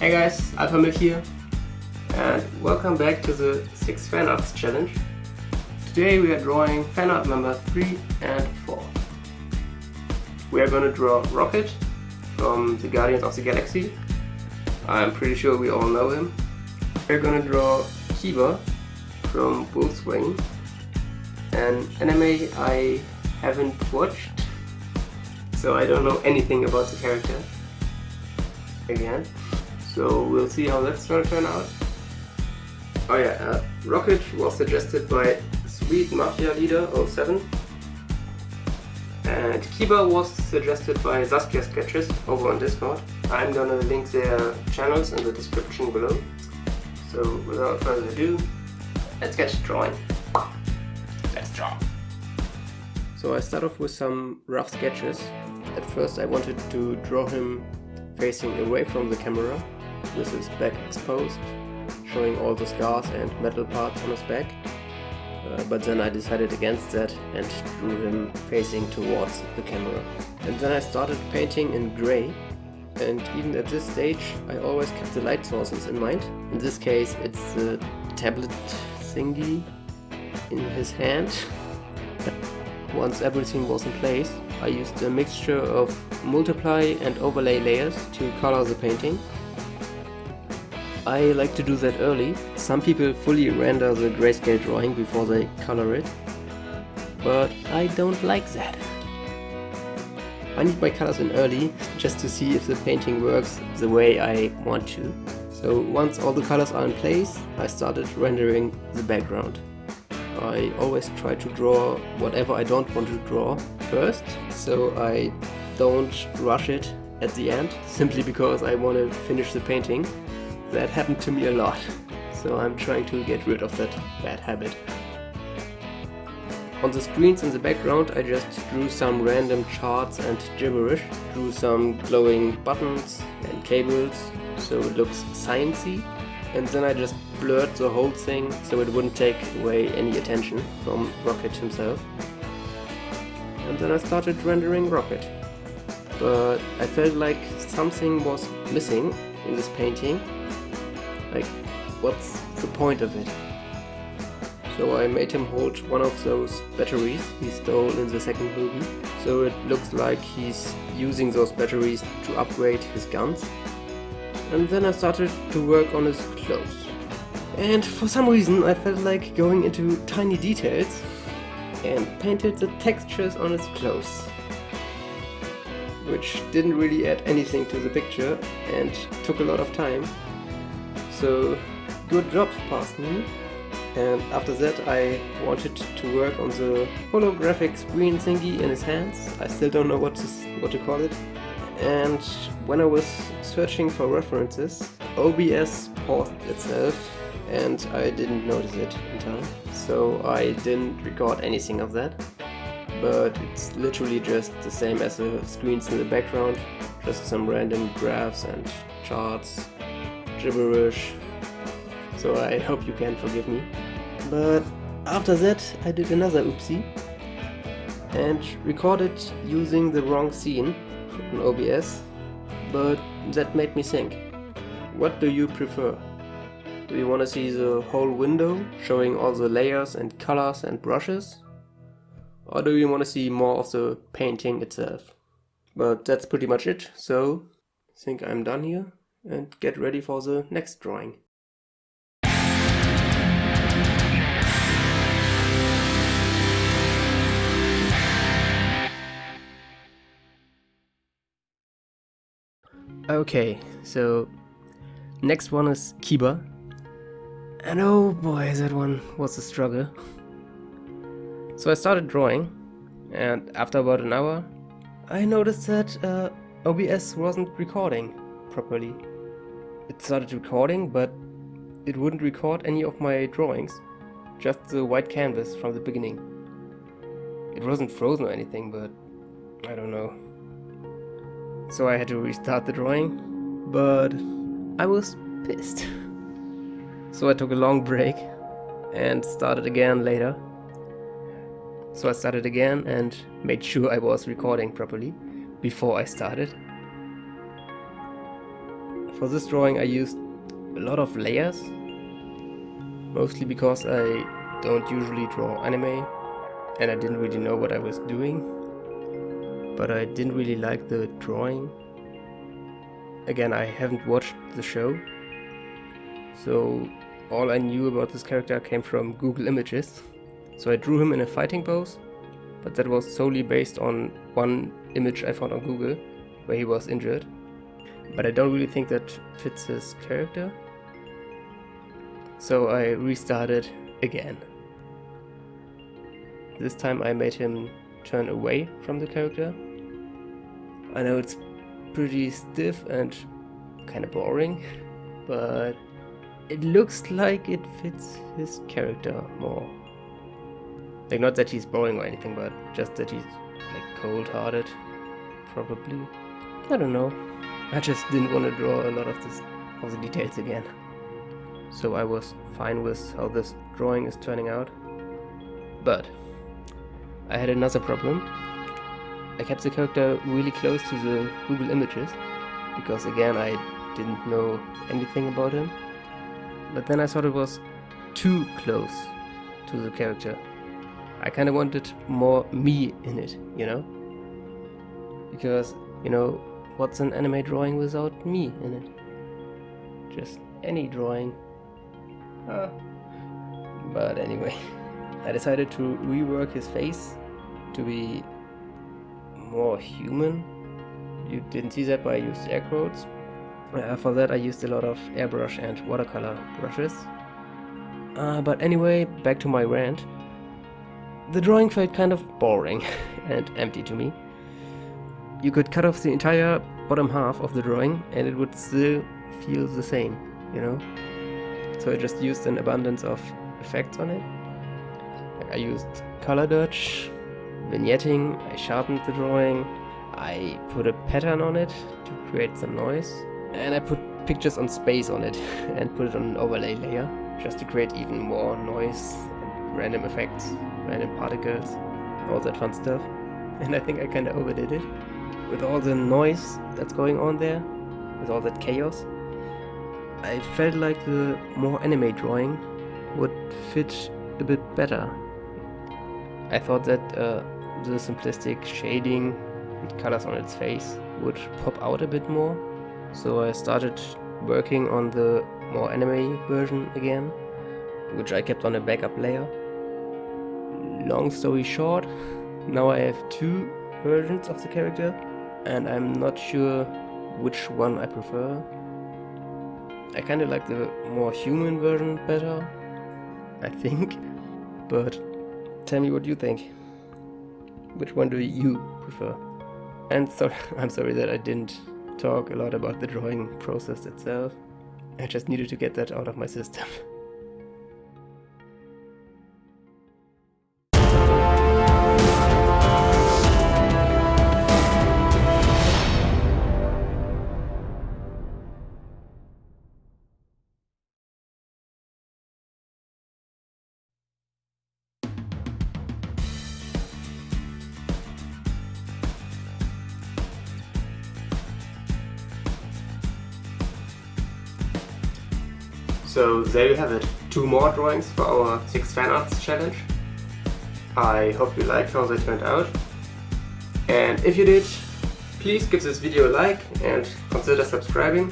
Hey guys, Alpha here, and welcome back to the 6 fan arts challenge. Today we are drawing fan art number 3 and 4. We are going to draw Rocket from the Guardians of the Galaxy. I'm pretty sure we all know him. We're going to draw Kiba from Bullswing, an anime I haven't watched, so I don't know anything about the character again. So we'll see how that's going to turn out. Oh yeah, Rocket was suggested by Sweet Mafia Leader 07, and Kiba was suggested by Saskia Sketches over on Discord. I'm gonna link their channels in the description below. So without further ado, let's get drawing. Let's draw. So I start off with some rough sketches. At first I wanted to draw him facing away from the camera, with his back exposed, showing all the scars and metal parts on his back. But then I decided against that and drew him facing towards the camera. And then I started painting in grey, and even at this stage I always kept the light sources in mind. In this case it's the tablet thingy in his hand. Once everything was in place, I used a mixture of multiply and overlay layers to color the painting. I like to do that early. Some people fully render the grayscale drawing before they color it, but I don't like that. I need my colors in early just to see if the painting works the way I want to. So once all the colors are in place, I started rendering the background. I always try to draw whatever I don't want to draw first, so I don't rush it at the end, simply because I want to finish the painting. That happened to me a lot, so I'm trying to get rid of that bad habit. On the screens in the background I just drew some random charts and gibberish, drew some glowing buttons and cables so it looks sciencey, and then I just blurred the whole thing so it wouldn't take away any attention from Rocket himself. And then I started rendering Rocket. But I felt like something was missing in this painting. Like, what's the point of it? So I made him hold one of those batteries he stole in the second movie, so it looks like he's using those batteries to upgrade his guns. And then I started to work on his clothes. And for some reason I felt like going into tiny details and painted the textures on his clothes, which didn't really add anything to the picture and took a lot of time. So good job past me. And after that I wanted to work on the holographic screen thingy in his hands. I still don't know what to call it. And when I was searching for references, OBS paused itself and I didn't notice it in time. So I didn't record anything of that. But it's literally just the same as the screens in the background, just some random graphs and charts, gibberish, so I hope you can forgive me. But after that I did another oopsie and recorded using the wrong scene on OBS, but that made me think, what do you prefer? Do you want to see the whole window showing all the layers and colors and brushes? Or do you want to see more of the painting itself? But that's pretty much it, so I think I'm done here and get ready for the next drawing. Okay, so next one is Kiba, and oh boy, that one was a struggle. So I started drawing, and after about an hour I noticed that OBS wasn't recording properly. It started recording, but it wouldn't record any of my drawings, just the white canvas from the beginning. It wasn't frozen or anything, but I don't know. So I had to restart the drawing, but I was pissed. So I took a long break and started again later. So I started again and made sure I was recording properly before I started. For this drawing I used a lot of layers, mostly because I don't usually draw anime and I didn't really know what I was doing, but I didn't really like the drawing. Again, I haven't watched the show, so all I knew about this character came from Google Images. So I drew him in a fighting pose, but that was solely based on one image I found on Google where he was injured. But I don't really think that fits his character. So I restarted again. This time I made him turn away from the character. I know it's pretty stiff and kind of boring, but it looks like it fits his character more. Like, not that he's boring or anything, but just that he's like cold-hearted, probably. I don't know. I just didn't want to draw a lot of the details again. So I was fine with how this drawing is turning out. But I had another problem. I kept the character really close to the Google Images, because again I didn't know anything about him. But then I thought it was too close to the character. I kind of wanted more me in it, you know? Because, you know, what's an anime drawing without me in it? Just any drawing. But anyway, I decided to rework his face to be more human. You didn't see that, but I used air quotes. For that I used a lot of airbrush and watercolor brushes. But anyway, back to my rant. The drawing felt kind of boring and empty to me. You could cut off the entire bottom half of the drawing and it would still feel the same, you know? So I just used an abundance of effects on it. I used color dodge, vignetting, I sharpened the drawing, I put a pattern on it to create some noise, and I put pictures on space on it and put it on an overlay layer just to create even more noise and random effects, random particles, all that fun stuff. And I think I kinda overdid it. With all the noise that's going on there, with all that chaos, I felt like the more anime drawing would fit a bit better. I thought that the simplistic shading and colors on its face would pop out a bit more, so I started working on the more anime version again, which I kept on a backup layer. Long story short, now I have two versions of the character, and I'm not sure which one I prefer. I kinda like the more human version better, I think, but tell me what you think. Which one do you prefer? And I'm sorry that I didn't talk a lot about the drawing process itself. I just needed to get that out of my system. So there you have it, 2 more drawings for our 6 fan arts challenge. I hope you liked how they turned out. And if you did, please give this video a like and consider subscribing.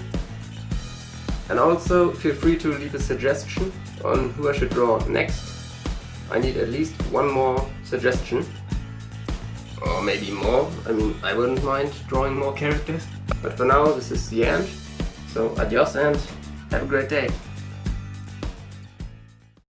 And also feel free to leave a suggestion on who I should draw next. I need at least 1 more suggestion. Or maybe more. I mean, I wouldn't mind drawing more characters. But for now, this is the end. So adios and have a great day.